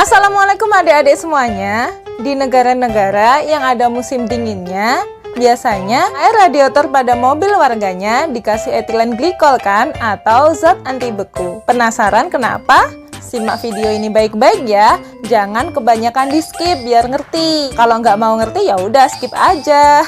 Assalamualaikum adik-adik semuanya. Di negara-negara yang ada musim dinginnya, biasanya air radiator pada mobil warganya dikasih etilen glikol kan, atau zat anti beku. Penasaran kenapa? Simak video ini baik-baik ya. Jangan kebanyakan di skip biar ngerti. Kalau nggak mau ngerti ya udah skip aja.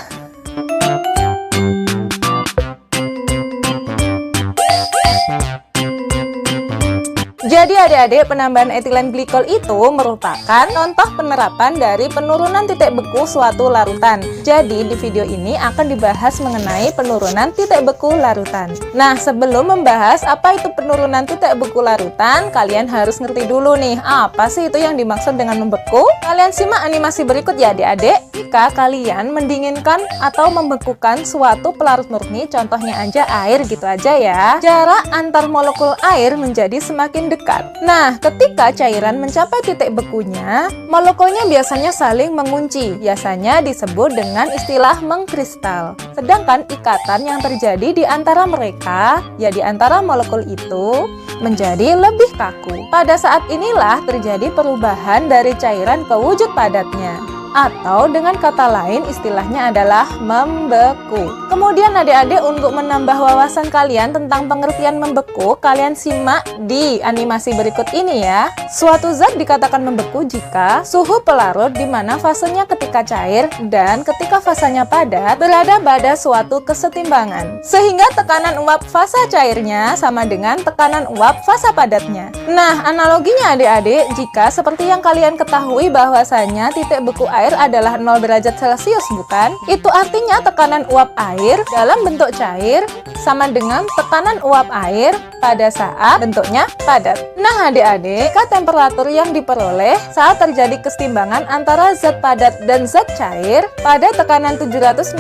Jadi adik-adik, penambahan etilen glikol itu merupakan contoh penerapan dari penurunan titik beku suatu larutan. Jadi di video ini akan dibahas mengenai penurunan titik beku larutan. Nah, sebelum membahas apa itu penurunan titik beku larutan, kalian harus ngerti dulu nih, apa sih itu yang dimaksud dengan membeku? Kalian simak animasi berikut ya adik-adik. Jika kalian mendinginkan atau membekukan suatu pelarut murni, contohnya aja air gitu aja ya, jarak antar molekul air menjadi semakin dekat. Nah, ketika cairan mencapai titik bekunya, molekulnya biasanya saling mengunci, biasanya disebut dengan istilah mengkristal. Sedangkan ikatan yang terjadi di antara mereka, ya di antara molekul itu, menjadi lebih kaku. Pada saat inilah terjadi perubahan dari cairan ke wujud padatnya. Atau dengan kata lain istilahnya adalah membeku. Kemudian adik-adik, untuk menambah wawasan kalian tentang pengertian membeku, kalian simak di animasi berikut ini ya. Suatu zat dikatakan membeku jika suhu pelarut di mana fasenya ketika cair dan ketika fasanya padat berada pada suatu kesetimbangan. Sehingga tekanan uap fasa cairnya sama dengan tekanan uap fasa padatnya. Nah, analoginya adik-adik, jika seperti yang kalian ketahui bahwasanya titik beku air adalah 0 derajat Celcius, bukan? Itu artinya tekanan uap air dalam bentuk cair sama dengan tekanan uap air pada saat bentuknya padat. Nah adik-adik, jika temperatur yang diperoleh saat terjadi kesetimbangan antara zat padat dan zat cair pada tekanan 760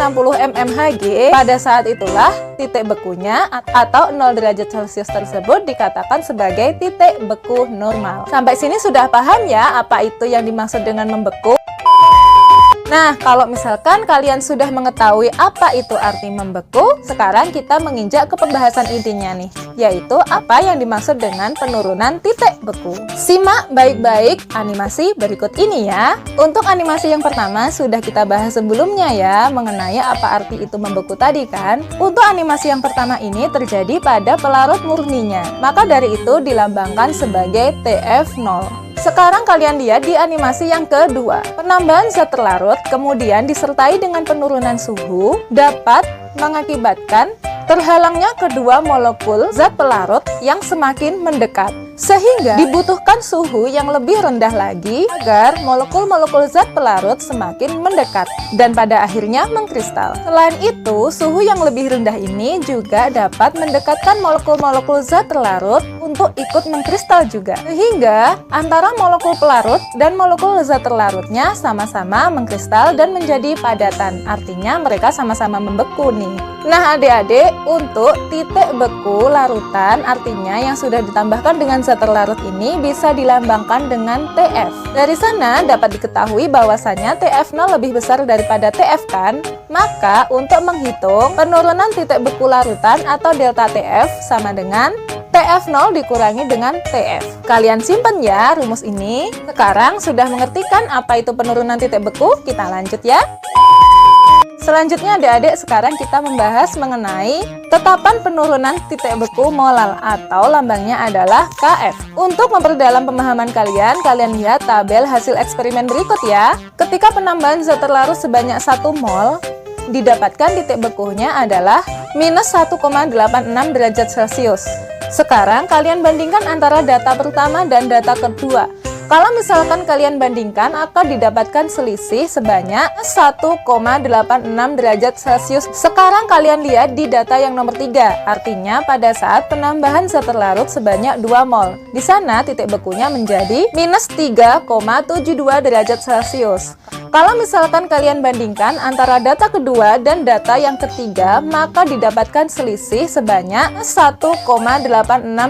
mmHg, pada saat itulah titik bekunya atau 0 derajat Celcius tersebut dikatakan sebagai titik beku normal. Sampai sini sudah paham ya apa itu yang dimaksud dengan membeku? Nah, kalau misalkan kalian sudah mengetahui apa itu arti membeku, sekarang kita menginjak ke pembahasan intinya nih, yaitu apa yang dimaksud dengan penurunan titik beku. Simak baik-baik animasi berikut ini ya. Untuk animasi yang pertama sudah kita bahas sebelumnya ya, mengenai apa arti itu membeku tadi kan. Untuk animasi yang pertama ini terjadi pada pelarut murninya, maka dari itu dilambangkan sebagai TF0. Sekarang kalian lihat di animasi yang kedua. Penambahan zat terlarut kemudian disertai dengan penurunan suhu dapat mengakibatkan terhalangnya kedua molekul zat pelarut yang semakin mendekat. Sehingga dibutuhkan suhu yang lebih rendah lagi agar molekul-molekul zat pelarut semakin mendekat dan pada akhirnya mengkristal. Selain itu, suhu yang lebih rendah ini juga dapat mendekatkan molekul-molekul zat pelarut untuk ikut mengkristal juga. Sehingga antara molekul pelarut dan molekul zat terlarutnya sama-sama mengkristal dan menjadi padatan. Artinya mereka sama-sama membeku nih. Nah adik-adik, untuk titik beku larutan artinya yang sudah ditambahkan dengan zat terlarut ini bisa dilambangkan dengan TF. Dari sana dapat diketahui bahwasanya TF0 lebih besar daripada TF kan? Maka untuk menghitung penurunan titik beku larutan atau delta TF sama dengan TF0 dikurangi dengan TF. Kalian simpen ya rumus ini. Sekarang sudah mengerti kan apa itu penurunan titik beku? Kita lanjut ya. Selanjutnya adik-adik, sekarang kita membahas mengenai tetapan penurunan titik beku molal atau lambangnya adalah Kf. Untuk memperdalam pemahaman kalian lihat tabel hasil eksperimen berikut ya. Ketika penambahan zat terlarut sebanyak 1 mol, didapatkan titik bekunya adalah minus 1,86 derajat Celcius. Sekarang kalian bandingkan antara data pertama dan data kedua. Kalau misalkan kalian bandingkan akan didapatkan selisih sebanyak 1,86 derajat Celcius. Sekarang kalian lihat di data yang nomor 3, artinya pada saat penambahan zat terlarut sebanyak 2 mol. Di sana titik bekunya menjadi minus 3,72 derajat Celcius. Kalau misalkan kalian bandingkan antara data kedua dan data yang ketiga, maka didapatkan selisih sebanyak 1,86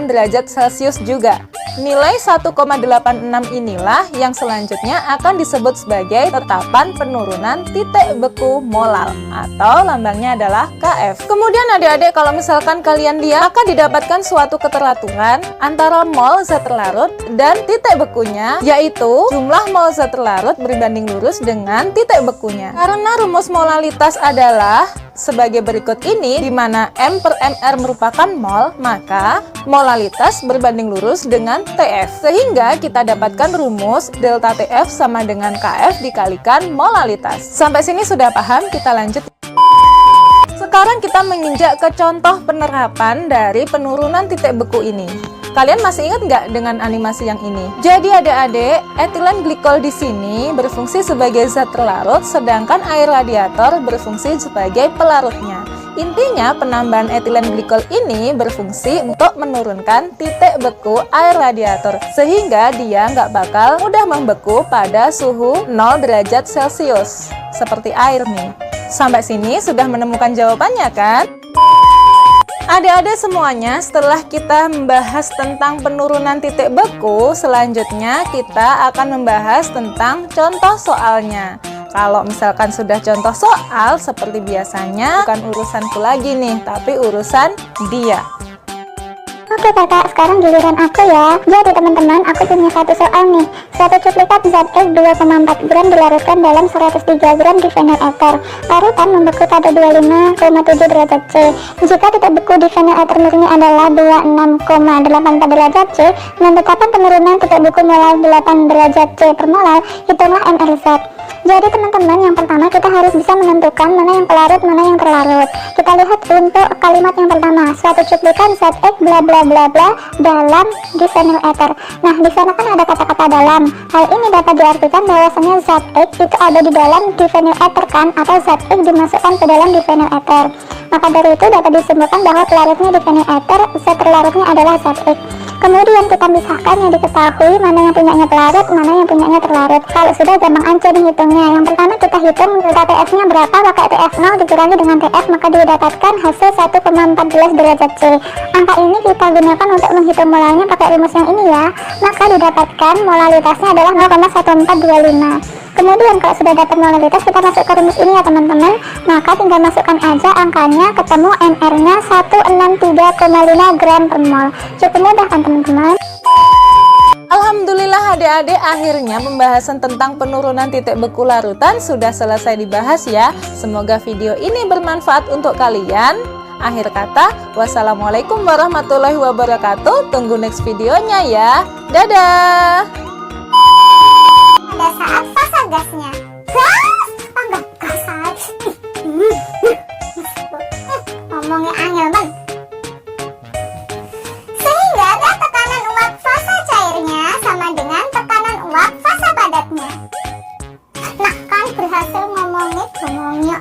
derajat Celcius juga. Nilai 1,86 inilah yang selanjutnya akan disebut sebagai tetapan penurunan titik beku molal atau lambangnya adalah KF. Kemudian adik-adik, kalau misalkan kalian lihat, maka didapatkan suatu keteraturan antara mol zat terlarut dan titik bekunya, yaitu jumlah mol zat terlarut berbanding lurus dengan titik bekunya. Karena rumus molalitas adalah sebagai berikut ini, di mana M per MR merupakan mol, maka molalitas berbanding lurus dengan TF. Sehingga kita dapatkan rumus delta TF sama dengan KF dikalikan molalitas. Sampai sini sudah paham? Kita lanjut. Sekarang kita menginjak ke contoh penerapan dari penurunan titik beku ini. Kalian masih ingat nggak dengan animasi yang ini? Jadi adik-adik, etilen glikol di sini berfungsi sebagai zat terlarut, sedangkan air radiator berfungsi sebagai pelarutnya. Intinya, penambahan etilen glikol ini berfungsi untuk menurunkan titik beku air radiator, sehingga dia nggak bakal mudah membeku pada suhu 0 derajat Celcius, seperti air nih. Sampai sini sudah menemukan jawabannya kan? Adik-adik semuanya, setelah kita membahas tentang penurunan titik beku, selanjutnya kita akan membahas tentang contoh soalnya. Kalau misalkan sudah contoh soal, seperti biasanya, bukan urusanku lagi nih, tapi urusan dia. Oke kakak, sekarang giliran aku ya. Jadi teman-teman, aku punya satu soal nih. Suatu cuplikat zat X 2,4 gram dilarutkan dalam 103 gram di vinyl ether. Larutan membeku pada 25,7 derajat C. Jika titik beku di vinyl ether murni adalah 26,84 derajat C, dan tetapan penurunan titik beku molal 8 derajat C per molal, hitunglah MRZ. Jadi teman-teman, yang pertama kita harus bisa menentukan mana yang pelarut, mana yang terlarut. Kita lihat untuk kalimat yang pertama, suatu cuplikan zat X bla bla bla bla dalam di vinyl ether. Nah, di sana kan ada kata-kata dalam. Hal ini dapat diartikan bahwasanya zat X itu ada di dalam di vinyl ether kan, atau zat X dimasukkan ke dalam di vinyl ether. Maka dari itu dapat disimpulkan bahwa pelarutnya di vinyl ether, zat terlarutnya adalah zat X. Kemudian kita pisahkan yang diketahui mana yang punyanya pelarut, mana yang punyanya terlarut. Kalau sudah, gampang aja dihitungnya. Yang pertama kita hitung delta TF-nya berapa, pakai TF0 dikurangi dengan TF, maka didapatkan hasil 1,14 derajat C. Angka ini kita gunakan untuk menghitung molalnya pakai rumus yang ini ya. Maka didapatkan molalitasnya adalah 0,1425. Kemudian kalau sudah dapat molalitas, kita masuk ke rumus ini ya teman-teman. Maka tinggal masukkan aja angkanya, ketemu MR-nya 163,5 gram per mol. Cukup mudah kan teman-teman? Alhamdulillah adik-adik, akhirnya pembahasan tentang penurunan titik beku larutan sudah selesai dibahas ya. Semoga video ini bermanfaat untuk kalian. Akhir kata, wassalamualaikum warahmatullahi wabarakatuh. Tunggu next videonya ya. Dadah! Pada saat fase gasnya, gas, tambah gas aja. Ngomongnya angel bang. Sehingga ada tekanan uap fase cairnya sama dengan tekanan uap fase padatnya. Nah kan berhasil ngomongnya